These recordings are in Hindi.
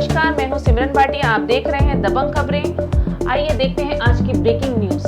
नमस्कार, मैं हूं सिमरन भाटिया। आप देख रहे हैं दबंग खबरें। आइए देखते हैं आज की ब्रेकिंग न्यूज।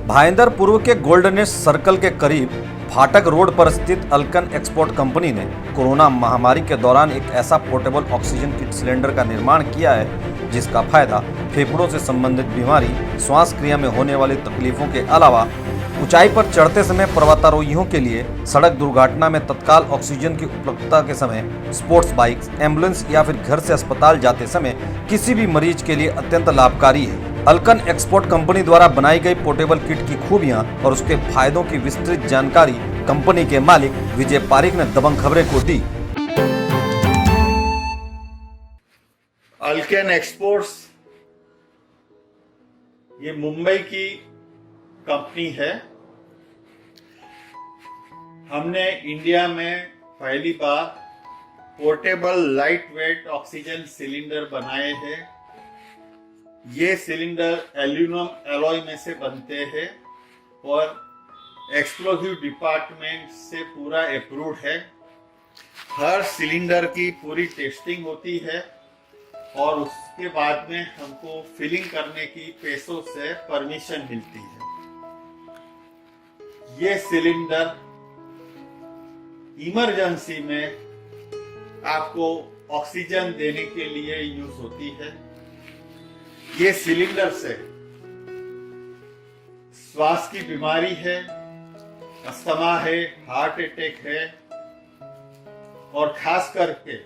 भाईंदर पूर्व के गोल्डनेस सर्कल के करीब फाटक रोड पर स्थित अल्कन एक्सपोर्ट कंपनी ने कोरोना महामारी के दौरान एक ऐसा पोर्टेबल ऑक्सीजन किट सिलेंडर का निर्माण किया है जिसका फायदा फेफड़ों से संबंधित बीमारी, श्वास क्रिया में होने वाली तकलीफों के अलावा ऊंचाई पर चढ़ते समय पर्वतारोहियों के लिए, सड़क दुर्घटना में तत्काल ऑक्सीजन की उपलब्धता के समय, स्पोर्ट्स बाइक्स, एम्बुलेंस या फिर घर से अस्पताल जाते समय किसी भी मरीज के लिए अत्यंत लाभकारी है। अल्कन एक्सपोर्ट कंपनी द्वारा बनाई गई पोर्टेबल किट की खूबियां और उसके फायदों की विस्तृत जानकारी कंपनी के मालिक विजय पारिक ने दबंग खबरें को दी। अल्कन एक्सपोर्ट्स ये मुंबई की कंपनी है। हमने इंडिया में पहली बार portable light weight oxygen cylinder बनाए हैं। ये सिलेंडर एल्यूमिनियम एलॉय में से बनते हैं और एक्सप्लोसिव डिपार्टमेंट से पूरा अप्रूव्ड है। हर सिलेंडर की पूरी टेस्टिंग होती है और उसके बाद में हमको फिलिंग करने की पैसों से परमिशन मिलती है। ये सिलेंडर इमरजेंसी में आपको ऑक्सीजन देने के लिए यूज होती है। ये सिलेंडर से श्वास की बीमारी है, अस्थमा है, हार्ट अटैक है और खास करके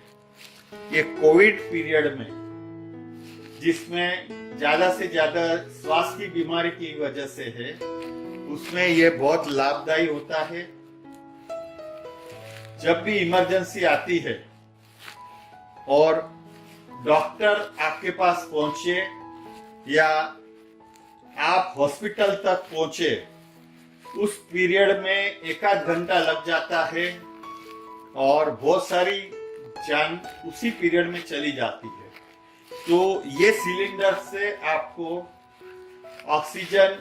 ये कोविड पीरियड में जिसमें ज्यादा से ज्यादा श्वास की बीमारी की वजह से है, उसमें ये बहुत लाभदायी होता है। जब भी इमरजेंसी आती है और डॉक्टर आपके पास पहुंचे या आप हॉस्पिटल तक पहुंचे, उस पीरियड में एक आध घंटा लग जाता है और बहुत सारी जान उसी पीरियड में चली जाती है। तो ये सिलेंडर से आपको ऑक्सीजन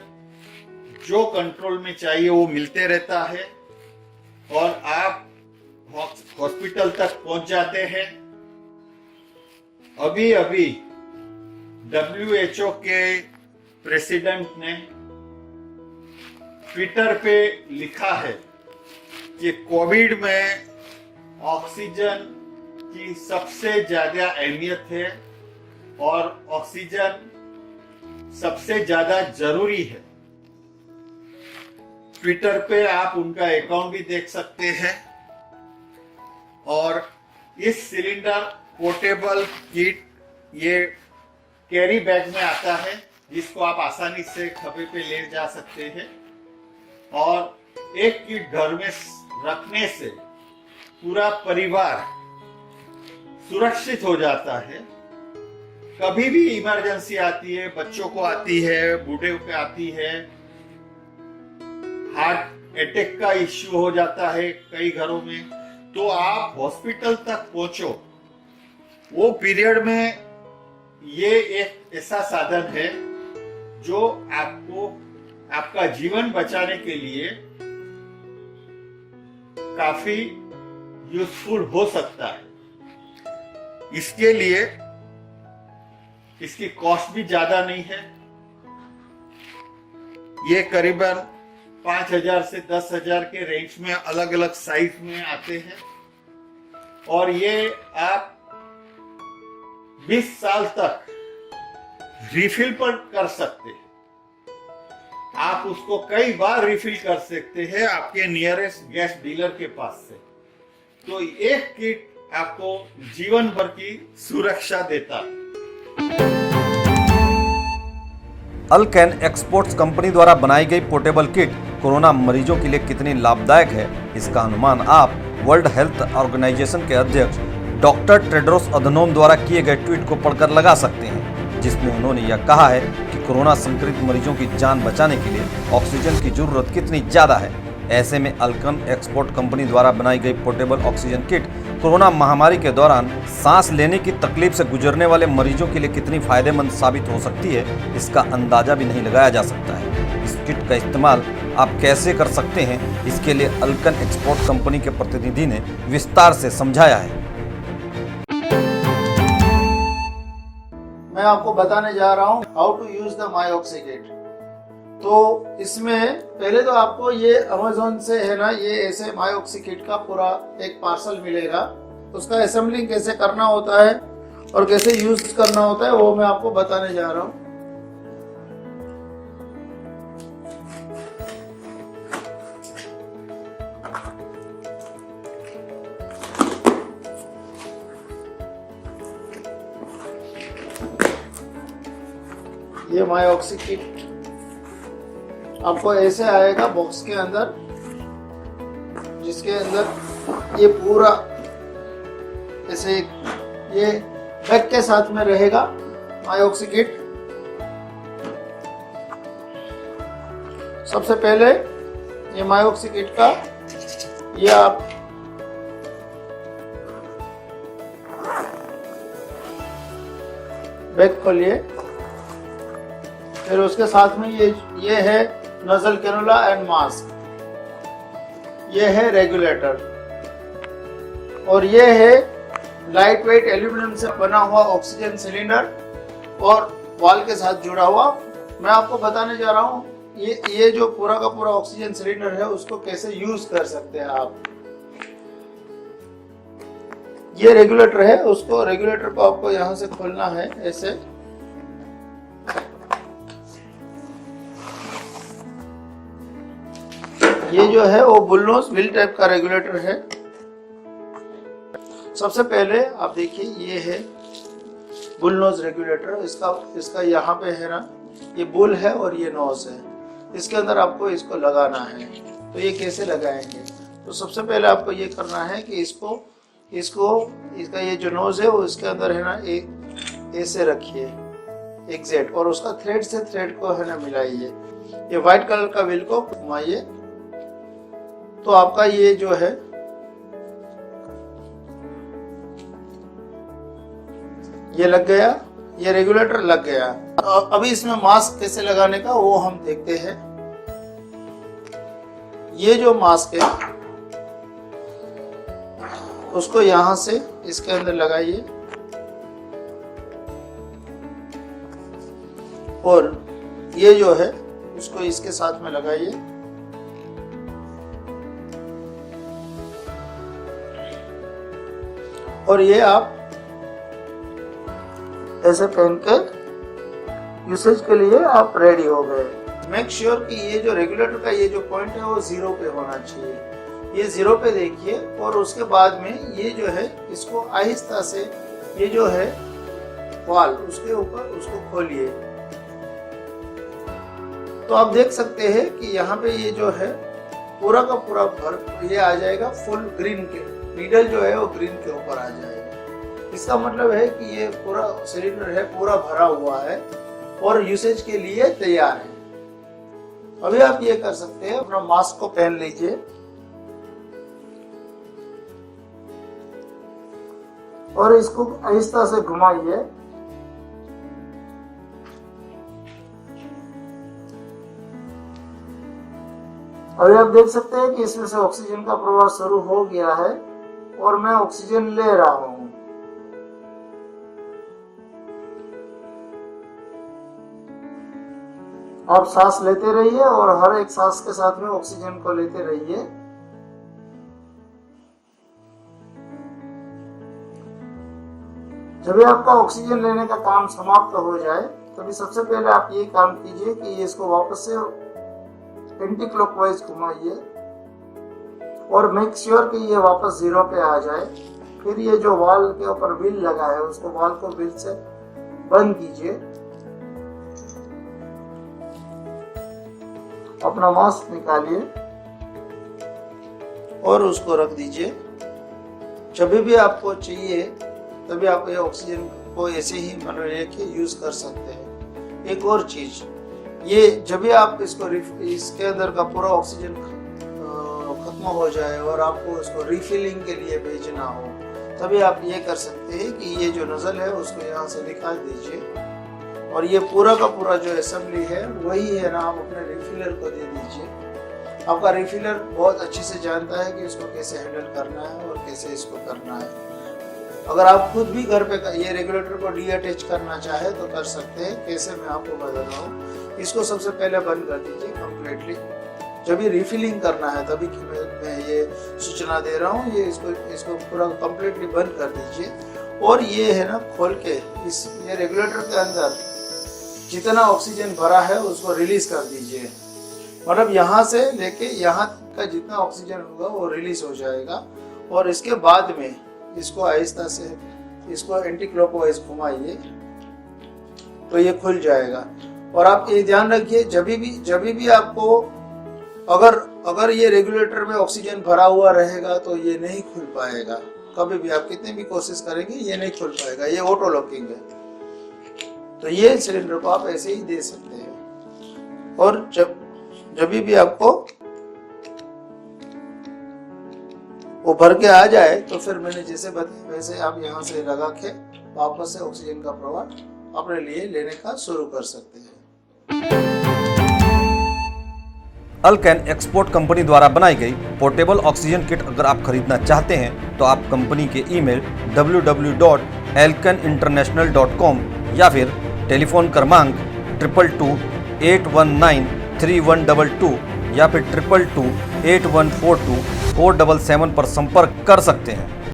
जो कंट्रोल में चाहिए वो मिलते रहता है और आप हॉस्पिटल तक पहुंच जाते हैं। अभी अभी WHO के प्रेसिडेंट ने ट्विटर पे लिखा है कि कोविड में ऑक्सीजन की सबसे ज्यादा अहमियत है और ऑक्सीजन सबसे ज्यादा जरूरी है। ट्विटर पे आप उनका अकाउंट भी देख सकते हैं और इस सिलेंडर पोर्टेबल किट ये कैरी बैग में आता है जिसको आप आसानी से खभे पे ले जा सकते हैं और एक किट घर में रखने से पूरा परिवार सुरक्षित हो जाता है। कभी भी इमरजेंसी आती है, बच्चों को आती है, बूढ़े को आती है, हार्ट अटैक का इश्यू हो जाता है कई घरों में, तो आप हॉस्पिटल तक पहुंचो। वो पीरियड में ये एक ऐसा साधन है जो आपको आपका जीवन बचाने के लिए काफी यूजफुल हो सकता है। इसके लिए इसकी कॉस्ट भी ज्यादा नहीं है। ये करीबन 5,000 से 10,000 के रेंज में अलग अलग साइज में आते हैं और ये आप 20 साल तक रिफिल पर कर सकते हैं। आप उसको कई बार रिफिल कर सकते हैं आपके नियरेस्ट गैस डीलर के पास से। तो एक किट आपको जीवन भर की सुरक्षा देता है। अल्कन एक्सपोर्ट्स कंपनी द्वारा बनाई गई पोर्टेबल किट कोरोना मरीजों के लिए कितनी लाभदायक है, इसका अनुमान आप वर्ल्ड हेल्थ ऑर्गेनाइजेशन के अध्यक्ष डॉक्टर टेड्रोस अधनोम द्वारा किए गए ट्वीट को पढ़कर लगा सकते हैं, जिसमें उन्होंने यह कहा है कि कोरोना संक्रमित मरीजों की जान बचाने के लिए ऑक्सीजन की जरूरत कितनी ज्यादा है। ऐसे में अल्कन एक्सपोर्ट कंपनी द्वारा बनाई गई पोर्टेबल ऑक्सीजन किट कोरोना महामारी के दौरान सांस लेने की तकलीफ से गुजरने वाले मरीजों के लिए कितनी फायदेमंद साबित हो सकती है, इसका अंदाजा भी नहीं लगाया जा सकता है। इस किट का इस्तेमाल आप कैसे कर सकते हैं, इसके लिए अल्कन एक्सपोर्ट कंपनी के प्रतिनिधि ने विस्तार से समझाया है। आपको बताने जा रहा हूँ हाउ टू यूज द माईऑक्सीकिट। तो इसमें पहले तो आपको ये अमेज़न से है ना, ये ऐसे माईऑक्सीकिट का पूरा एक पार्सल मिलेगा। उसका असेंबलिंग कैसे करना होता है और कैसे यूज करना होता है वो मैं आपको बताने जा रहा हूँ। ये माईऑक्सीकिट आपको ऐसे आएगा बॉक्स के अंदर, जिसके अंदर ये पूरा ऐसे ये बैग के साथ में रहेगा माईऑक्सीकिट। सबसे पहले ये माईऑक्सीकिट का ये आप बैग खोलिए। फिर उसके साथ में ये है नजल कैनुला एंड मास्क, ये है रेगुलेटर, और ये है लाइट वेट एल्यूमिनियम से बना हुआ ऑक्सीजन सिलेंडर और वाल के साथ जुड़ा हुआ। मैं आपको बताने जा रहा हूँ ये जो पूरा का पूरा ऑक्सीजन सिलेंडर है उसको कैसे यूज कर सकते हैं आप। ये रेगुलेटर है, उसको रेगुलेटर को आपको यहाँ से खोलना है ऐसे। ये जो है वो बुलनोज व्हील टाइप का रेगुलेटर है। सबसे पहले आप देखिए ये है बुलनोज रेगुलेटर। इसका यहाँ पे है ना, ये बुल है और ये नोज है। इसके अंदर आपको इसको लगाना है। तो ये कैसे लगाएंगे? तो सबसे पहले आपको ये करना है कि इसका ये जो नोज है वो इसके अंदर है ना एक ऐसे रखिए एग्जैक्ट, और उसका थ्रेड से थ्रेड को है ना मिलाइए। ये व्हाइट कलर का व्हील को घुमाइए तो आपका ये जो है ये लग गया, ये रेगुलेटर लग गया। अभी इसमें मास्क कैसे लगाने का वो हम देखते हैं। ये जो मास्क है उसको यहां से इसके अंदर लगाइए और ये जो है उसको इसके साथ में लगाइए। और ये आप ऐसे पहन के यूसेज के लिए आप रेडी हो गए। मेक श्योर कि ये जो रेगुलेटर का ये जो पॉइंट है वो 0 पे होना चाहिए। ये 0 पे देखिए और उसके बाद में ये जो है इसको आहिस्ता से ये जो है वाल उसके ऊपर उसको खोलिए। तो आप देख सकते हैं कि यहाँ पे ये जो है पूरा का पूरा भर ये आ जाएगा फुल ग्रीन के, नीडल जो है वो ग्रीन के ऊपर आ जाएगा। इसका मतलब है कि ये पूरा सिलेंडर है पूरा भरा हुआ है और यूसेज के लिए तैयार है। अभी आप ये कर सकते हैं, अपना मास्क को पहन लीजिए और इसको आहिस्ता से घुमाइए। अभी आप देख सकते हैं कि इसमें से ऑक्सीजन का प्रवाह शुरू हो गया है और मैं ऑक्सीजन ले रहा हूं। आप सांस लेते रहिए और हर एक सांस के साथ में ऑक्सीजन को लेते रहिए। जब आपका ऑक्सीजन लेने का काम समाप्त हो जाए तभी सबसे पहले आप ये काम कीजिए कि इसको वापस से एंटी क्लॉकवाइज घुमाइए और मेक श्योर कि ये वापस 0 पे आ जाए। फिर ये जो वाल के ऊपर व्हील लगा है उसको वाल को व्हील से बंद कीजिए। अपना मास्क निकालिए और उसको रख दीजिए। जब भी आपको चाहिए तभी आप ये ऑक्सीजन को ऐसे ही लेके यूज कर सकते हैं। एक और चीज, ये जब भी आप इसको इसके अंदर का पूरा ऑक्सीजन खत्म हो जाए और आपको इसको रिफिलिंग के लिए भेजना हो तभी आप ये कर सकते हैं कि ये जो नज़ल है उसको यहाँ से निकाल दीजिए और ये पूरा का पूरा जो असेंबली है वही है ना, आप अपने रिफिलर को दे दीजिए। आपका रिफिलर बहुत अच्छे से जानता है कि इसको कैसे हैंडल करना है और कैसे इसको करना है। अगर आप खुद भी घर पे ये रेगुलेटर को डीअटैच करना चाहे तो कर सकते हैं। कैसे, मैं आपको बता रहा हूँ। इसको सबसे पहले बंद कर दीजिए कम्प्लीटली। जब ये रिफिलिंग करना है तभी मैं ये सूचना दे रहा हूँ। ये इसको पूरा कम्प्लीटली बंद कर दीजिए और ये है ना खोल के ये रेगुलेटर के अंदर जितना ऑक्सीजन भरा है उसको रिलीज कर दीजिए। मतलब यहाँ से लेके यहाँ का जितना ऑक्सीजन होगा वो रिलीज हो जाएगा और इसके बाद में इसको आहिस्ता से इसको एंटी क्लॉकवाइज घुमाइए तो ये खुल जाएगा। और आप ये ध्यान रखिए, जब भी आपको अगर ये रेगुलेटर में ऑक्सीजन भरा हुआ रहेगा तो ये नहीं खुल पाएगा। कभी भी आप कितनी भी कोशिश करेंगे ये नहीं खुल पाएगा। ये ऑटो लॉकिंग है, तो ये सिलेंडर को आप ऐसे ही दे सकते हैं। और जब भी आपको वो भर के आ जाए तो फिर मैंने जैसे बताया वैसे आप यहाँ से लगा के वापस से ऑक्सीजन का प्रवाह अपने लिए लेने का शुरू कर सकते हैं। अल्केन एक्सपोर्ट कंपनी द्वारा बनाई गई पोर्टेबल ऑक्सीजन किट अगर आप खरीदना चाहते हैं तो आप कंपनी के ईमेल www.alkeninternational.com या फिर टेलीफोन क्रमांक 2228193122 या फिर 2228142477 पर संपर्क कर सकते हैं।